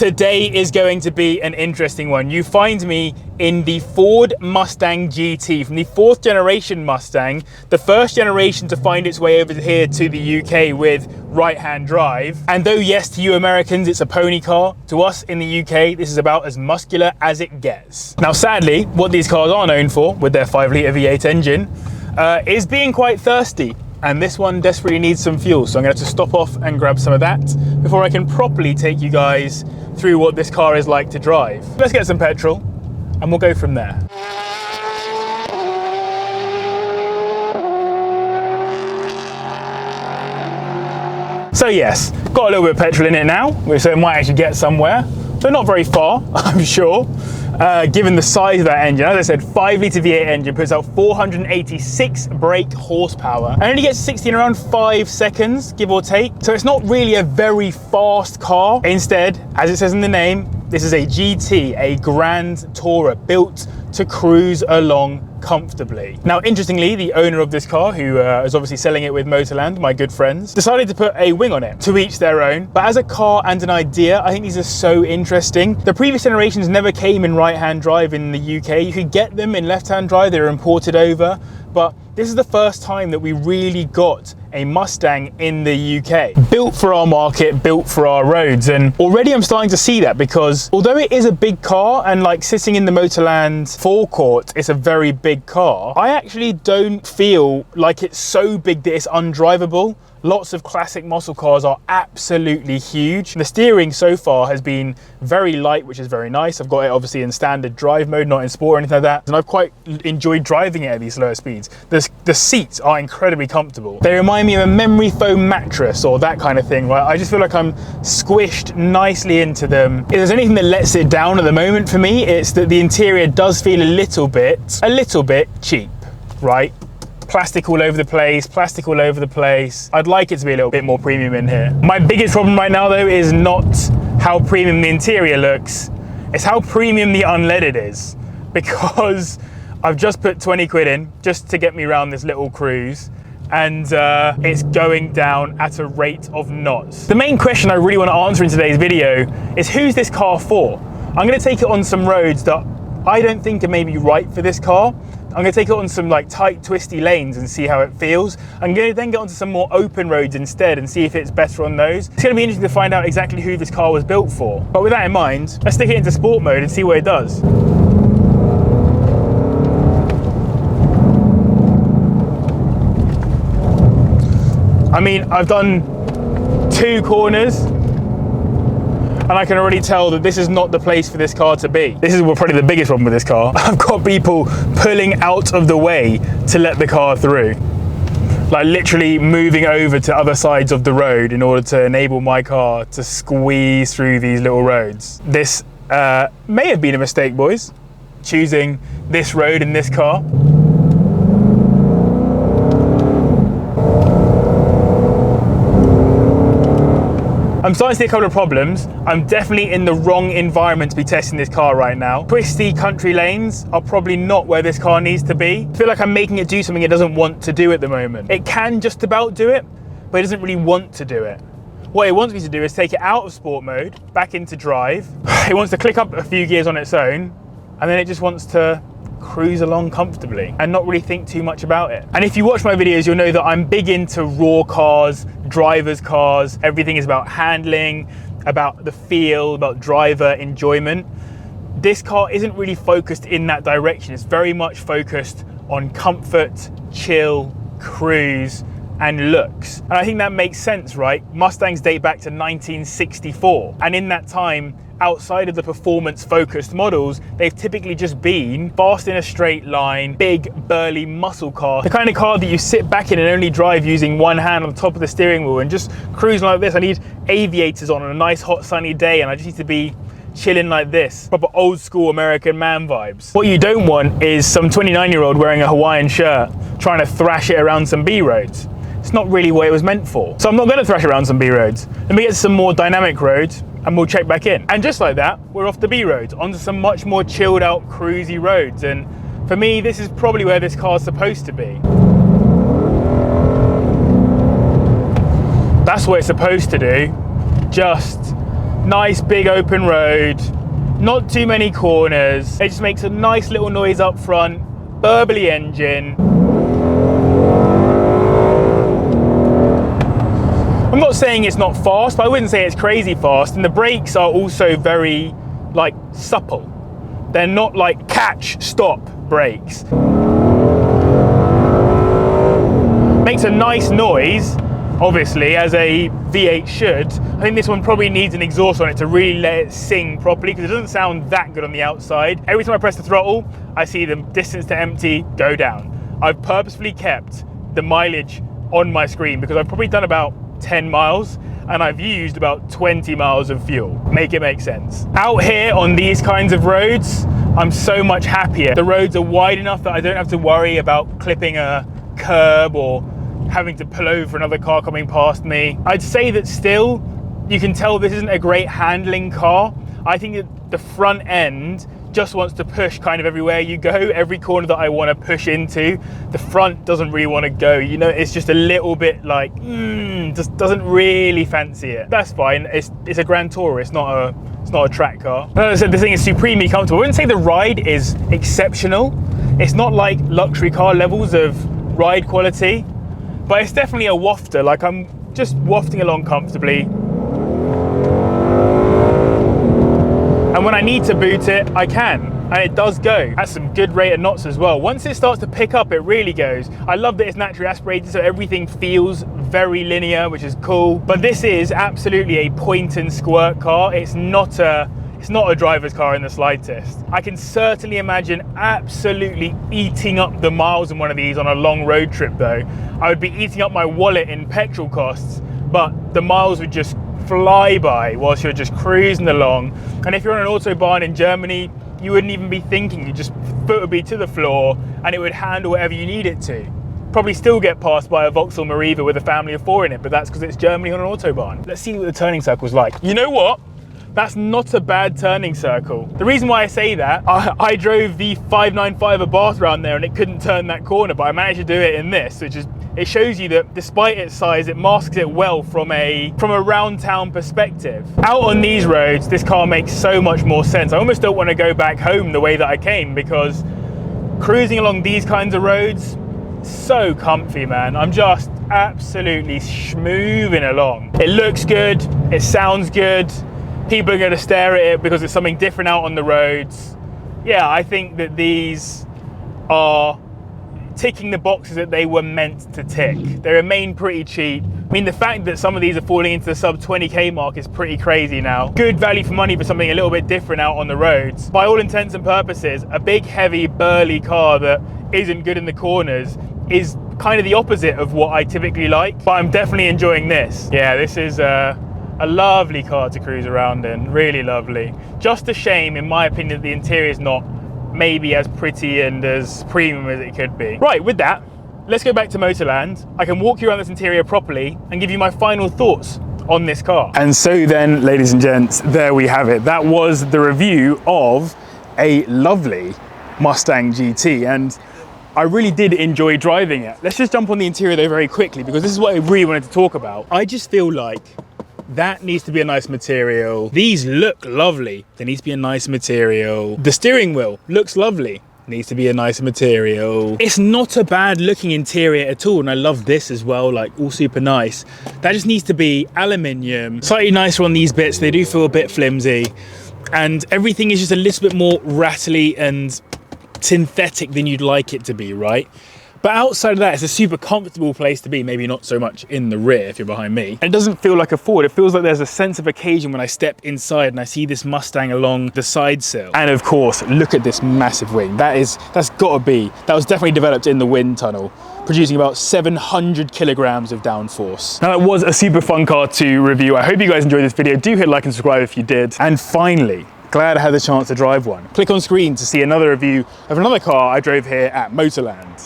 Today is going to be an interesting one. You find me in the Ford Mustang GT from the 4th generation Mustang, the first generation to find its way over here to the UK with right-hand drive. And though yes, to you Americans, it's a pony car, to us in the UK, this is about as muscular as it gets. Now, sadly, what these cars are known for, with their 5-litre V8 engine, is being quite thirsty. And this one desperately needs some fuel, so I'm going to have to stop off and grab some of that before I can properly take you guys through what this car is like to drive. Let's get some petrol and we'll go from there. So yes, got a little bit of petrol in it now, so it might actually get somewhere. So not very far, I'm sure. Given the size of that engine, as I said, 5-litre V8 engine puts out 486 brake horsepower and only gets 60 in around 5 seconds, give or take. So it's not really a very fast car. Instead, as it says in the name, this is a GT, a Grand Tourer, built to cruise along comfortably. Now, interestingly, the owner of this car, who is obviously selling it with Motorland, my good friends, decided to put a wing on it, to each their own. But as a car and an idea, I think these are so interesting. The previous generations never came in right-hand drive in the UK. You could get them in left-hand drive, they were imported over. But this is the first time that we really got a Mustang in the UK. Built for our market, built for our roads. And already I'm starting to see that, because although it is a big car and like sitting in the Motorland forecourt, it's a very big car, I actually don't feel like it's so big that it's undrivable. Lots of classic muscle cars are absolutely huge. The steering so far has been very light, which is very nice. I've got it obviously in standard drive mode, not in sport or anything like that. And I've quite enjoyed driving it at these lower speeds. The seats are incredibly comfortable. They remind me of a memory foam mattress or that kind of thing, right? I just feel like I'm squished nicely into them. If there's anything that lets it down at the moment for me, it's that the interior does feel a little bit cheap, right? Plastic all over the place, plastic all over the place. I'd like it to be a little bit more premium in here. My biggest problem right now though is not how premium the interior looks, it's how premium the unleaded is. Because I've just put 20 quid in just to get me around this little cruise, and it's going down at a rate of knots. The main question I really want to answer in today's video is, who's this car for? I'm going to take it on some roads that I don't think are maybe right for this car. I'm going to take it on some like tight, twisty lanes and see how it feels. I'm going to then get onto some more open roads instead and see if it's better on those. It's going to be interesting to find out exactly who this car was built for. But with that in mind, let's stick it into sport mode and see what it does. I mean, I've done 2 corners, and I can already tell that this is not the place for this car to be. This is probably the biggest problem with this car. I've got people pulling out of the way to let the car through. Like literally moving over to other sides of the road in order to enable my car to squeeze through these little roads. This may have been a mistake, boys, choosing this road in this car. I'm starting to see a couple of problems. I'm definitely in the wrong environment to be testing this car right now. Twisty country lanes are probably not where this car needs to be. I feel like I'm making it do something it doesn't want to do at the moment. It can just about do it, but it doesn't really want to do it. What it wants me to do is take it out of sport mode, back into drive. It wants to click up a few gears on its own, and then it just wants to cruise along comfortably and not really think too much about it. And if you watch my videos, you'll know that I'm big into raw cars, drivers' cars. Everything is about handling, about the feel, about driver enjoyment. This car isn't really focused in that direction. It's very much focused on comfort, chill, cruise, and looks. And I think that makes sense, right? Mustangs date back to 1964. And in that time, outside of the performance-focused models, they've typically just been fast in a straight line, big, burly muscle car. The kind of car that you sit back in and only drive using one hand on top of the steering wheel and just cruising like this. I need aviators on a nice, hot, sunny day, and I just need to be chilling like this. Proper old school American man vibes. What you don't want is some 29-year-old wearing a Hawaiian shirt trying to thrash it around some B roads. It's not really what it was meant for. So I'm not going to thrash around some B roads. Let me get to some more dynamic roads and we'll check back in. And just like that, we're off the B roads onto some much more chilled out, cruisy roads. And for me, this is probably where this car's supposed to be. That's what it's supposed to do, just Nice big open road, not too many corners. It just makes a nice little noise up front, burbly engine. I'm not saying it's not fast, but I wouldn't say it's crazy fast. And the brakes are also very, like, supple. They're not like catch, stop brakes. Makes a nice noise, obviously, as a V8 should. I think this one probably needs an exhaust on it to really let it sing properly, because it doesn't sound that good on the outside. Every time I press the throttle, I see the distance to empty go down. I've purposefully kept the mileage on my screen because I've probably done about 10 miles and I've used about 20 miles of fuel. Make it make sense. Out here on these kinds of roads, I'm so much happier. The roads are wide enough that I don't have to worry about clipping a curb or having to pull over another car coming past me. I'd say that still, you can tell this isn't a great handling car. I think that the front end just wants to push kind of everywhere you go. Every corner that I want to push into, the front doesn't really want to go. You know, it's just a little bit like, just doesn't really fancy it. That's fine. It's a Grand Tourer. It's not a track car. As I said, this thing is supremely comfortable. I wouldn't say the ride is exceptional. It's not like luxury car levels of ride quality, but it's definitely a wafter. Like, I'm just wafting along comfortably. And when I need to boot it, I can, and it does go at some good rate of knots as well. Once it starts to pick up, it really goes. I love that it's naturally aspirated, so everything feels very linear, which is cool. But this is absolutely a point and squirt car. It's not a driver's car in the slightest. I can certainly imagine absolutely eating up the miles in one of these on a long road trip though. I would be eating up my wallet in petrol costs, but the miles would just fly by whilst you're just cruising along. And if you're on an autobahn in Germany, you wouldn't even be thinking. You just foot would be to the floor and it would handle whatever you need it to. Probably still get passed by a Vauxhall Mariva with a family of 4 in it, but that's because it's Germany on an autobahn. Let's see what the turning circle's like. You know what? That's not a bad turning circle. The reason why I say that, I drove the 595 Abarth around there and it couldn't turn that corner, but I managed to do it in this, which is, it shows you that despite its size, it masks it well from a round town perspective. Out on these roads, this car makes so much more sense. I almost don't want to go back home the way that I came, because cruising along these kinds of roads, so comfy, man. I'm just absolutely schmooving along. It looks good, it sounds good. People are going to stare at it because it's something different out on the roads. Yeah, I think that these are ticking the boxes that they were meant to tick. They remain pretty cheap. I mean, the fact that some of these are falling into the sub 20k mark is pretty crazy now. Good value for money for something a little bit different out on the roads. By all intents and purposes, a big, heavy, burly car that isn't good in the corners is kind of the opposite of what I typically like, but I'm definitely enjoying this. Yeah, this is a lovely car to cruise around in, really lovely. Just a shame, in my opinion, that the interior is not maybe as pretty and as premium as it could be. Right, with that, let's go back to Motorland. I can walk you around this interior properly and give you my final thoughts on this car. And so then, ladies and gents, there we have it. That was the review of a lovely Mustang GT, and I really did enjoy driving it. Let's just jump on the interior though very quickly, because this is what I really wanted to talk about. I just feel like that needs to be a nice material. These look lovely. There needs to be a nice material. The steering wheel looks lovely. Needs to be a nice material. It's not a bad looking interior at all, and I love this as well, like all super nice. That just needs to be aluminium. Slightly nicer on these bits. They do feel a bit flimsy, and everything is just a little bit more rattly and synthetic than you'd like it to be, right? But outside of that, it's a super comfortable place to be, maybe not so much in the rear if you're behind me. And it doesn't feel like a Ford. It feels like there's a sense of occasion when I step inside and I see this Mustang along the side sill. And of course, look at this massive wing. That was definitely developed in the wind tunnel, producing about 700 kilograms of downforce. Now that was a super fun car to review. I hope you guys enjoyed this video. Do hit like and subscribe if you did. And finally, glad I had the chance to drive one. Click on screen to see another review of another car I drove here at Motorland.